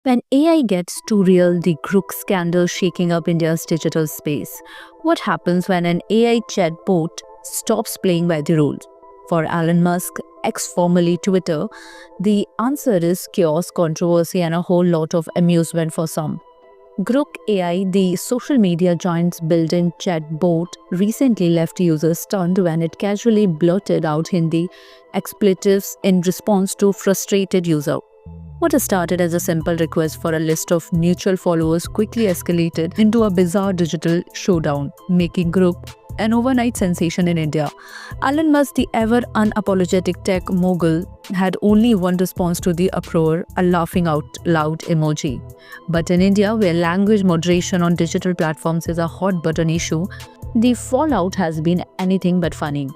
When AI gets too real, the Grok scandal shaking up India's digital space. What happens when an AI chatbot stops playing by the rules? For Elon Musk, ex formerly Twitter, the answer is chaos, controversy, and a whole lot of amusement for some. Grok AI, the social media giant's built-in chatbot, recently left users stunned when it casually blurted out Hindi expletives in response to frustrated user. What started as a simple request for a list of mutual followers quickly escalated into a bizarre digital showdown, making Grok an overnight sensation in India. Elon Musk, the ever unapologetic tech mogul, had only one response to the uproar, a laughing out loud emoji. But in India, where language moderation on digital platforms is a hot button issue, the fallout has been anything but funny.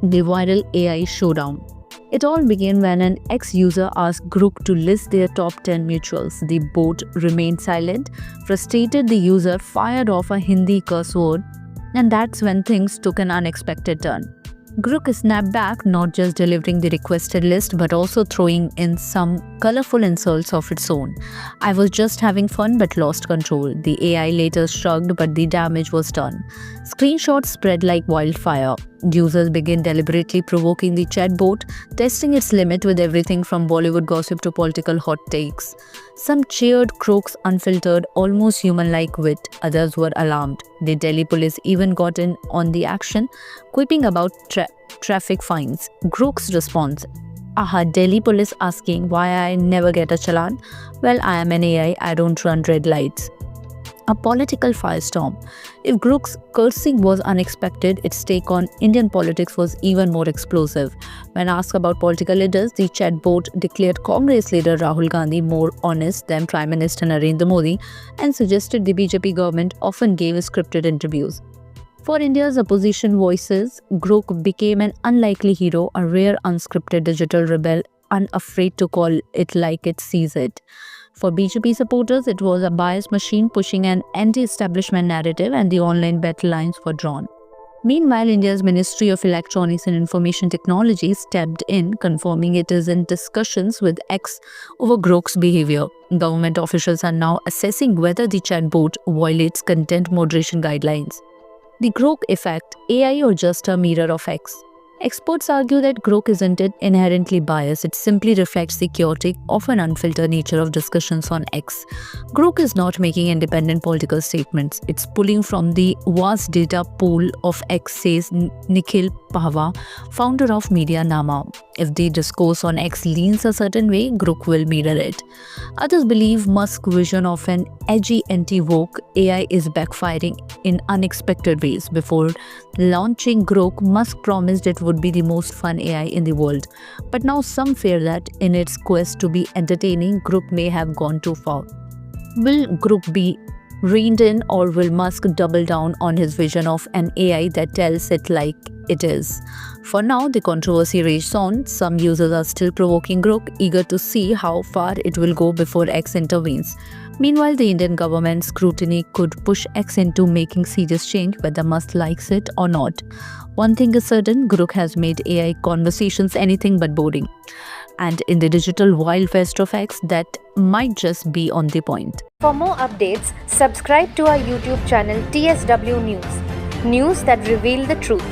The viral AI showdown. It all began when an ex-user asked Grok to list their top 10 mutuals. The bot remained silent. Frustrated, the user fired off a Hindi curse word, and that's when things took an unexpected turn. Grok snapped back, not just delivering the requested list, but also throwing in some colorful insults of its own. I was just having fun but lost control. The AI later shrugged, but the damage was done. Screenshots spread like wildfire. Users began deliberately provoking the chatbot, testing its limit with everything from Bollywood gossip to political hot takes. Some cheered Grok's unfiltered, almost human-like wit. Others were alarmed. The Delhi police even got in on the action, quipping about traffic fines. Grok's response: "Aha, Delhi police asking why I never get a challan? Well, I am an AI, I don't run red lights." A political firestorm. If Grok's cursing was unexpected, its take on Indian politics was even more explosive. When asked about political leaders, the chatbot declared Congress leader Rahul Gandhi more honest than Prime Minister Narendra Modi and suggested the BJP government often gave scripted interviews. For India's opposition voices, Grok became an unlikely hero, a rare unscripted digital rebel, unafraid to call it like it sees it. For BJP supporters, it was a biased machine pushing an anti-establishment narrative, and the online battle lines were drawn. Meanwhile, India's Ministry of Electronics and Information Technology stepped in, confirming it is in discussions with X over Grok's behavior. Government officials are now assessing whether the chatbot violates content moderation guidelines. The Grok effect: AI or just a mirror of X? Experts argue that Grok isn't inherently biased, it simply reflects the chaotic, often unfiltered nature of discussions on X. Grok is not making independent political statements, it's pulling from the vast data pool of X, says Nikhil Pahwa, founder of Medianama. If the discourse on X leans a certain way, Grok will mirror it. Others believe Musk's vision of an edgy anti-woke AI is backfiring in unexpected ways. Before launching Grok, Musk promised it would be the most fun AI in the world. But now some fear that in its quest to be entertaining, Grok may have gone too far. Will Grok be reined in, or will Musk double down on his vision of an AI that tells it like it is? For now, the controversy rages on. Some users are still provoking Grok, eager to see how far it will go before X intervenes. Meanwhile, the Indian government's scrutiny could push X into making serious change, whether Musk likes it or not. One thing is certain, Grok has made AI conversations anything but boring. And in the digital wild west of X, that might just be on the point. For more updates, subscribe to our YouTube channel TSW News. News that reveal the truth.